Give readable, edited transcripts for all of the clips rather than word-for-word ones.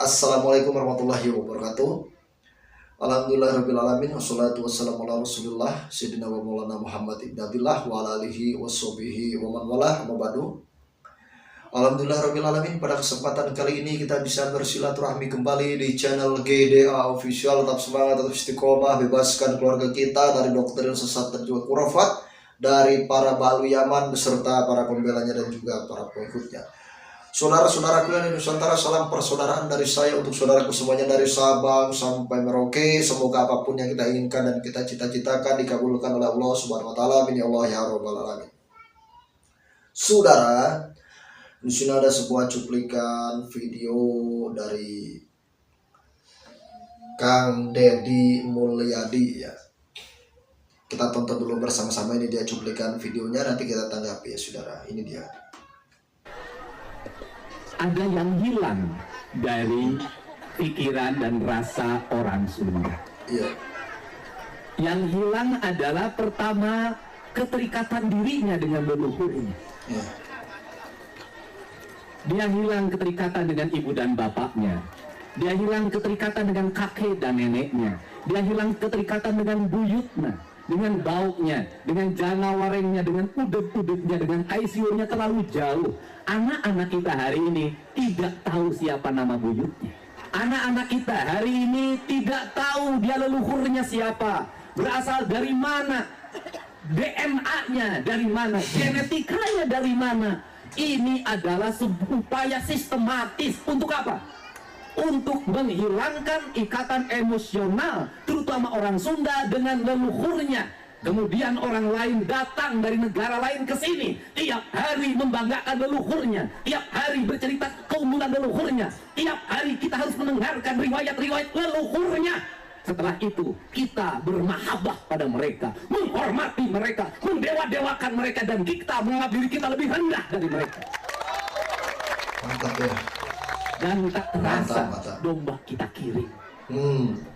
Assalamualaikum warahmatullahi wabarakatuh. Alhamdulillahirrabbilalamin. Wassalatu wassalamu ala rasulillah Sayyidina wa maulana Muhammad ibn Abdillah wa ala alihi wa sahbihi wa man walah, amma ba'du. Alhamdulillahirrabbilalamin. Pada kesempatan kali ini kita bisa bersilaturahmi kembali di channel GDA Official. Tetap semangat, tetap istiqomah, bebaskan keluarga kita dari doktrin sesat dan juga khurafat, dari para balu Yaman beserta para pembelanya dan juga para pengikutnya. Saudara-saudaraku yang di Nusantara, salam persaudaraan dari saya untuk saudaraku semuanya dari Sabang sampai Merauke. Semoga apapun yang kita inginkan dan kita cita-citakan dikabulkan oleh Allah Subhanahu wa taala. Amin ya Allah ya rabbal alamin. Saudara, di sini ada sebuah cuplikan video dari Kang Deddy Mulyadi ya. Kita tonton dulu bersama-sama, ini dia cuplikan videonya, nanti kita tanggapi ya saudara. Ini dia. Ada yang hilang dari pikiran dan rasa orang Sunda. Iya. Yang hilang adalah pertama keterikatan dirinya dengan leluhurnya. Iya. Dia hilang keterikatan dengan ibu dan bapaknya. Dia hilang keterikatan dengan kakek dan neneknya. Dia hilang keterikatan dengan buyutnya, dengan baunya, dengan janawarengnya, dengan udeg-udegnya, dengan ICU-nya terlalu jauh. Anak-anak kita hari ini tidak tahu siapa nama buyutnya. Anak-anak kita hari ini tidak tahu dia leluhurnya siapa, berasal dari mana, DNA-nya dari mana, genetikanya dari mana. Ini adalah sebuah upaya sistematis untuk apa? Untuk menghilangkan ikatan emosional, terutama orang Sunda dengan leluhurnya. Kemudian orang lain datang dari negara lain ke sini, tiap hari membanggakan leluhurnya, tiap hari bercerita keunggulan leluhurnya, tiap hari kita harus mendengarkan riwayat-riwayat leluhurnya. Setelah itu kita bermahabbah pada mereka, menghormati mereka, mendewa-dewakan mereka, dan kita menganggap diri kita lebih rendah dari mereka. Mantap ya. Dan tak terasa Mantap. domba kita kirim,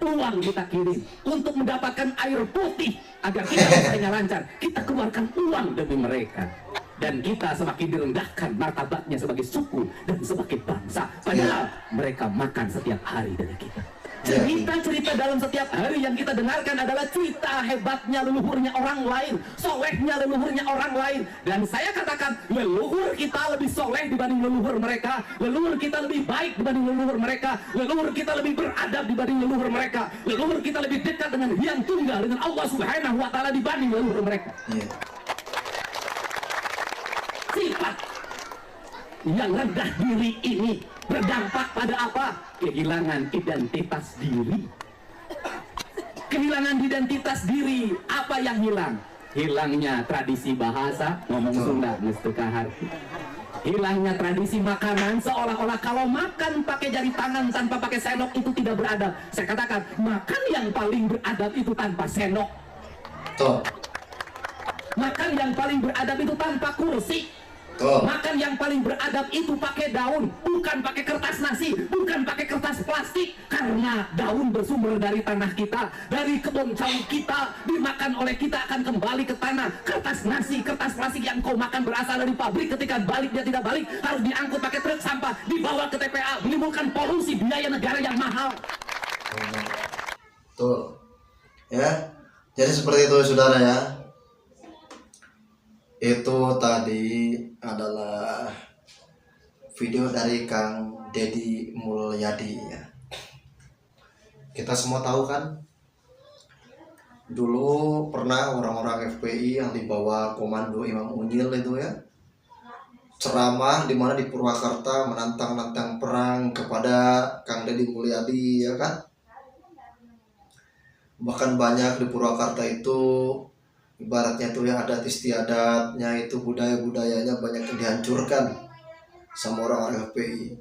Uang kita kirim untuk mendapatkan air putih agar kita usahanya lancar. Kita keluarkan uang demi mereka, dan kita semakin direndahkan martabatnya sebagai suku dan sebagai bangsa, padahal mereka makan setiap hari dari kita. Cerita-cerita dalam setiap hari yang kita dengarkan adalah cerita hebatnya leluhurnya orang lain, solehnya leluhurnya orang lain. Dan saya katakan, leluhur kita lebih soleh dibanding leluhur mereka, leluhur kita lebih baik dibanding leluhur mereka, leluhur kita lebih beradab dibanding leluhur mereka, leluhur kita lebih dekat dengan Hyang Tunggal, dengan Allah Subhanahu wa taala dibanding leluhur mereka. Sifat yang rendah diri ini berdampak pada apa? Kehilangan identitas diri. Kehilangan identitas diri. Apa yang hilang? Hilangnya tradisi bahasa, ngomong Sunda mesti kahar. Hilangnya tradisi makanan, seolah-olah kalau makan pakai jari tangan tanpa pakai sendok itu tidak beradab. Saya katakan, makan yang paling beradab itu tanpa sendok. Makan yang paling beradab itu tanpa kursi. Makan yang paling beradab itu pakai daun, bukan pakai kertas nasi, bukan pakai kertas plastik. Karena daun bersumber dari tanah kita, dari kebun cawu kita, dimakan oleh kita akan kembali ke tanah. Kertas nasi, kertas plastik yang kau makan berasal dari pabrik, ketika balik dia tidak balik, harus diangkut pakai truk sampah, dibawa ke TPA, menimbulkan polusi, biaya negara yang mahal. Tuh ya, jadi seperti itu saudara ya. Itu tadi adalah video dari Kang Deddy Mulyadi ya. Kita semua tahu kan, dulu pernah orang-orang FPI yang dibawa komando Imam Unyil itu ya, ceramah di mana di Purwakarta menantang-nantang perang kepada Kang Deddy Mulyadi ya kan. Bahkan banyak di Purwakarta itu ibaratnya tuh ya adat istiadatnya itu, budaya-budayanya banyak yang dihancurkan sama orang-orang FPI.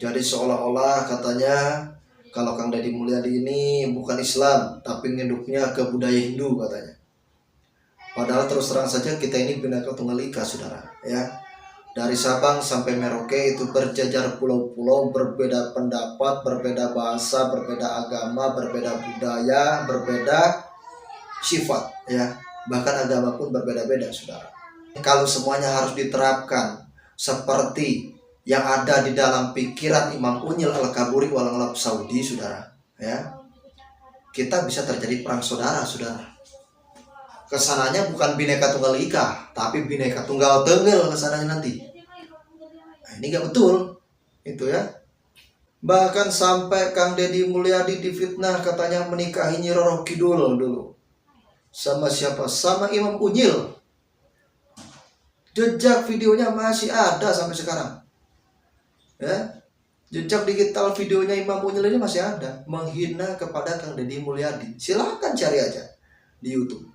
Jadi seolah-olah katanya kalau Kang Deddy Mulyadi ini bukan Islam tapi nginduknya ke budaya Hindu katanya. Padahal terus terang saja kita ini Bhinneka Tunggal Ika saudara ya. Dari Sabang sampai Merauke itu berjajar pulau-pulau, berbeda pendapat, berbeda bahasa, berbeda agama, berbeda budaya, berbeda sifat ya. Bahkan agama pun berbeda-beda saudara. Kalau semuanya harus diterapkan seperti yang ada di dalam pikiran Imam Unyil Al-Kaburi Walang Arab Saudi, saudara, ya, kita bisa terjadi perang saudara. Kesananya bukan Bhinneka Tunggal Ika, tapi Bhinneka Tunggal Tengel kesananya nanti. Nah, ini gak betul, itu ya. Bahkan sampai Kang Deddy Mulyadi difitnah katanya menikahi Nyi Roro Kidul dulu. Sama siapa? Sama Imam Unyil. Jejak videonya masih ada sampai sekarang. Ya, jejak digital videonya Imam Unyil ini masih ada, menghina kepada Kang Deddy Mulyadi. Silahkan cari aja di YouTube.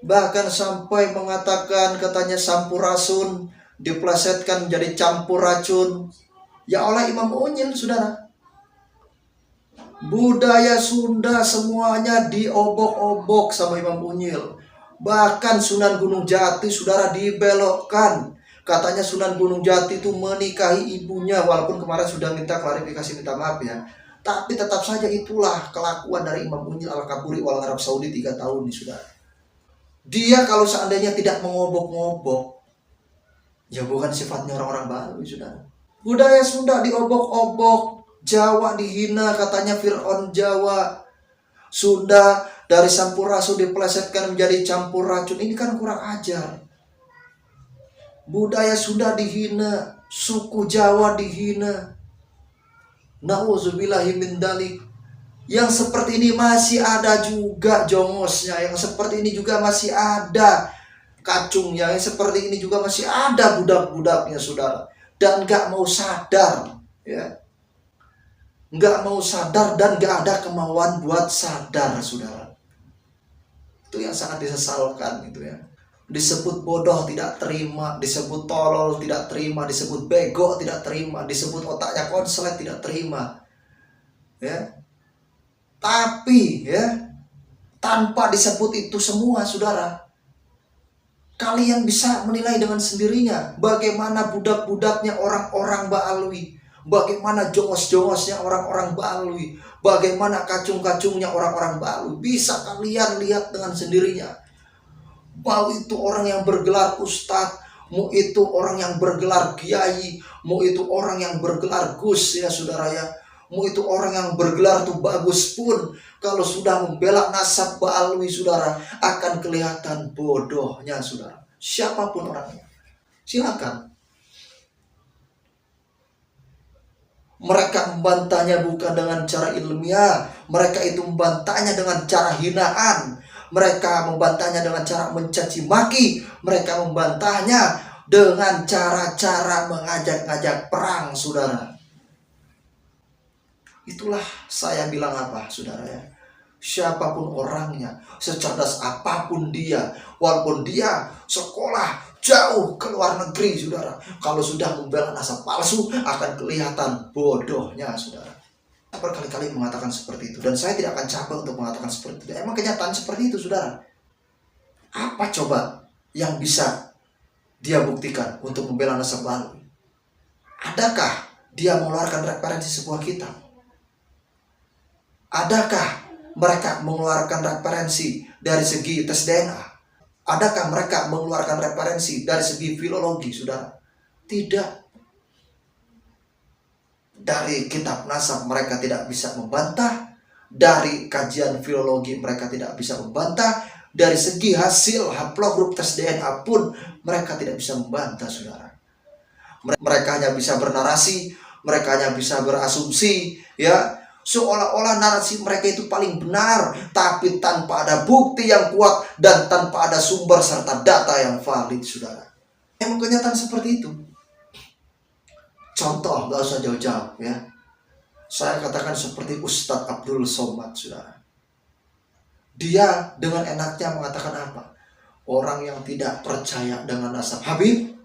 Bahkan sampai mengatakan katanya sampurasun diplesetkan menjadi campur racun ya oleh Imam Unyil, saudara. Budaya Sunda semuanya diobok-obok sama Imam Unyil. Bahkan Sunan Gunung Jati, saudara, dibelokkan. Katanya Sunan Gunung Jati itu menikahi ibunya, walaupun kemarin sudah minta klarifikasi, minta maaf ya. Tapi tetap saja itulah kelakuan dari Imam Unyil Al-Kaburi Walang Arab Saudi 3 tahun nih, saudara. Dia kalau seandainya tidak mengobok-ngobok, ya bukan sifatnya orang-orang Baluy, saudara. Budaya Sunda diobok-obok, Jawa dihina, katanya Fir'aun Jawa. Sunda dari sampurasun dipelesetkan menjadi campur racun. Ini kan kurang ajar. Budaya Sunda dihina, suku Jawa dihina. Nauzubillahi min dzalik. Yang seperti ini masih ada juga jongosnya, yang seperti ini juga masih ada kacungnya, yang seperti ini juga masih ada budak-budaknya, saudara. Dan gak mau sadar, ya. Gak mau sadar dan gak ada kemauan buat sadar, saudara. Itu yang sangat disesalkan, gitu ya. Disebut bodoh tidak terima, disebut tolol tidak terima, disebut bego tidak terima, disebut otaknya konslet tidak terima, ya. Tapi ya, tanpa disebut itu semua, saudara, kalian bisa menilai dengan sendirinya bagaimana budak-budaknya orang-orang Baluy, bagaimana jongos-jongosnya orang-orang Baluy, bagaimana kacung-kacungnya orang-orang Baluy. Bisa kalian lihat dengan sendirinya. Mau itu orang yang bergelar ustadz, mau itu orang yang bergelar kiai, mau itu orang yang bergelar gus, ya saudara ya, mau itu orang yang bergelar tuh bagus pun, kalau sudah membela nasab Baluy, saudara, akan kelihatan bodohnya, saudara. Siapapun orangnya, silakan. Mereka membantahnya bukan dengan cara ilmiah, mereka itu membantahnya dengan cara hinaan. Mereka membantahnya dengan cara mencaci maki. Mereka membantahnya dengan cara-cara mengajak-ngajak perang, saudara. Itulah saya bilang apa, saudara ya. Siapapun orangnya, secerdas apapun dia, walaupun dia sekolah jauh ke luar negeri, saudara, kalau sudah membela nasab palsu akan kelihatan bodohnya, saudara. Berkali-kali mengatakan seperti itu, dan saya tidak akan capek untuk mengatakan seperti itu. Emang kenyataan seperti itu, saudara. Apa coba yang bisa dia buktikan untuk membela nasab Baluy? Adakah dia mengeluarkan referensi sebuah kitab? Adakah mereka mengeluarkan referensi dari segi tes DNA? Adakah mereka mengeluarkan referensi dari segi filologi, saudara? Tidak. Dari kitab nasab mereka tidak bisa membantah, dari kajian filologi mereka tidak bisa membantah, dari segi hasil haplogrup tes DNA pun mereka tidak bisa membantah, saudara. Mereka hanya bisa bernarasi, mereka hanya bisa berasumsi, ya, seolah-olah narasi mereka itu paling benar, tapi tanpa ada bukti yang kuat dan tanpa ada sumber serta data yang valid, saudara. Emang kenyataan seperti itu. Contoh, gak usah jauh-jauh ya. Saya katakan seperti Ustadz Abdul Somad, saudara. Dia dengan enaknya mengatakan apa? Orang yang tidak percaya dengan nasab Habib,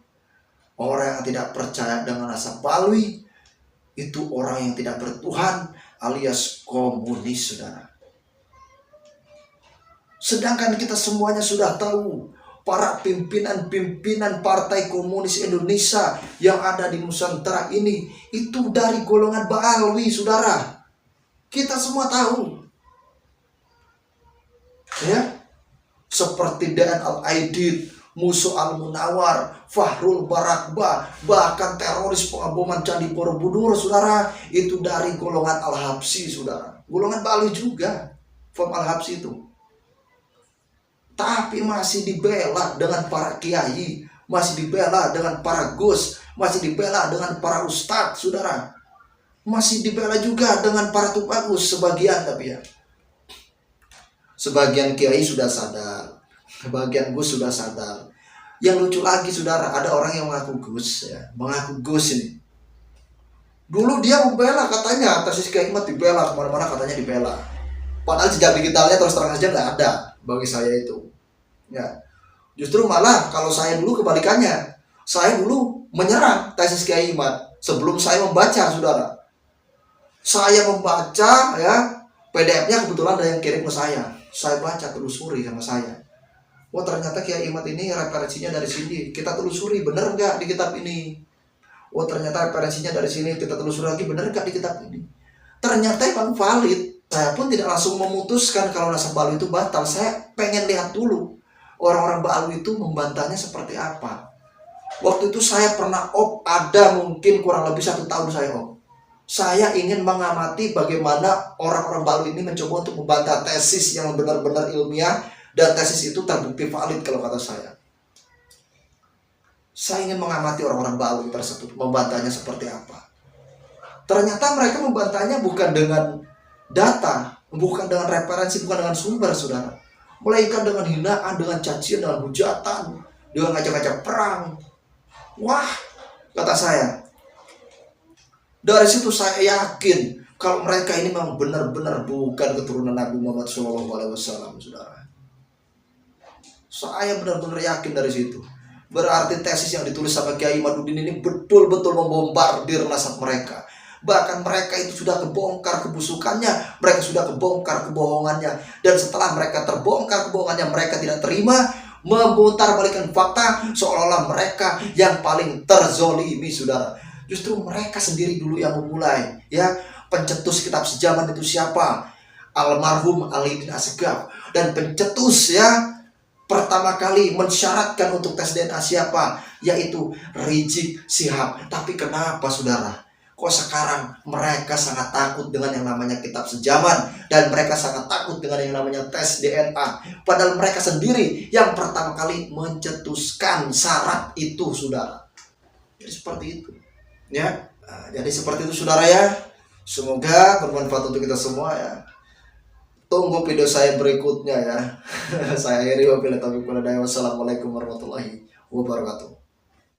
orang yang tidak percaya dengan nasab Baluy, itu orang yang tidak bertuhan alias komunis, saudara. Sedangkan kita semuanya sudah tahu, para pimpinan-pimpinan Partai Komunis Indonesia yang ada di Nusantara ini itu dari golongan Baluy, saudara. Kita semua tahu, ya. Seperti DN Al-Aidid, Musuh Al-Munawar, Fahrul Barakbah, bahkan teroris pengaboman Candi Borobudur, saudara, itu dari golongan Al-Habsyi, saudara. Golongan Bali juga, Fam Al-Habsyi itu. Tapi masih dibela dengan para kiai, masih dibela dengan para gus, masih dibela dengan para ustadz, saudara. Masih dibela juga dengan para tubagus, sebagian tapi ya. Sebagian kiai sudah sadar, sebagian gus sudah sadar. Yang lucu lagi, saudara, ada orang yang mengaku gus, ya, mengaku gus ini. Dulu dia membela, katanya tesis Kiai Imad dibela, kemana-mana katanya dibela. Padahal jejak digitalnya terus terang saja nggak ada bagi saya itu. Ya, justru malah kalau saya dulu kebalikannya, saya dulu menyerang tesis Kiai Imad sebelum saya membaca, saudara. Saya membaca, ya, PDF-nya kebetulan ada yang kirim ke saya. Saya baca, telusuri sama saya. Wah, ternyata Kiai Imad ini referensinya dari sini. Kita telusuri, bener nggak di kitab ini? Wah, ternyata referensinya dari sini. Kita telusuri lagi, bener nggak di kitab ini? Ternyata emang valid. Saya pun tidak langsung memutuskan kalau nasab Balu itu batal. Saya pengen lihat dulu orang-orang Balu itu membantahnya seperti apa. Waktu itu saya pernah ada mungkin kurang lebih 1 tahun saya Saya ingin mengamati bagaimana orang-orang Balu ini mencoba untuk membantah tesis yang benar-benar ilmiah, dan tesis itu terbukti valid kalau kata saya. Saya ingin mengamati orang-orang Balu tersebut, membantahnya seperti apa. Ternyata mereka membantahnya bukan dengan data, bukan dengan referensi, bukan dengan sumber, saudara. Melainkan dengan hinaan, dengan cacian, dengan hujatan, dengan ngajak-ngajak perang. Wah, kata saya. Dari situ saya yakin kalau mereka ini memang benar-benar bukan keturunan Nabi Muhammad SAW, saudara. Saya benar-benar yakin dari situ. Berarti tesis yang ditulis sama Kiai Imaduddin ini betul-betul membombardir nasab mereka. Bahkan mereka itu sudah kebongkar kebusukannya, mereka sudah kebongkar kebohongannya. Dan setelah mereka terbongkar kebohongannya, mereka tidak terima, memutarbalikkan fakta seolah-olah mereka yang paling terzolimi, saudara. Justru mereka sendiri dulu yang memulai, ya. Pencetus kitab sejaman itu siapa? Almarhum Ali bin Asgaf. Dan pencetus, ya, pertama kali mensyaratkan untuk tes DNA siapa? Yaitu Rizik Syihab. Tapi kenapa, saudara? Kok sekarang mereka sangat takut dengan yang namanya kitab sejaman, dan mereka sangat takut dengan yang namanya tes DNA, padahal mereka sendiri yang pertama kali mencetuskan syarat itu, saudara. Jadi seperti itu, ya. Nah, jadi seperti itu, saudara, ya. Semoga bermanfaat untuk kita semua, ya. Tunggu video saya berikutnya, ya. Saya akhiri, wabillahi taufiq wal hidayah. Wassalamualaikum warahmatullahi wabarakatuh.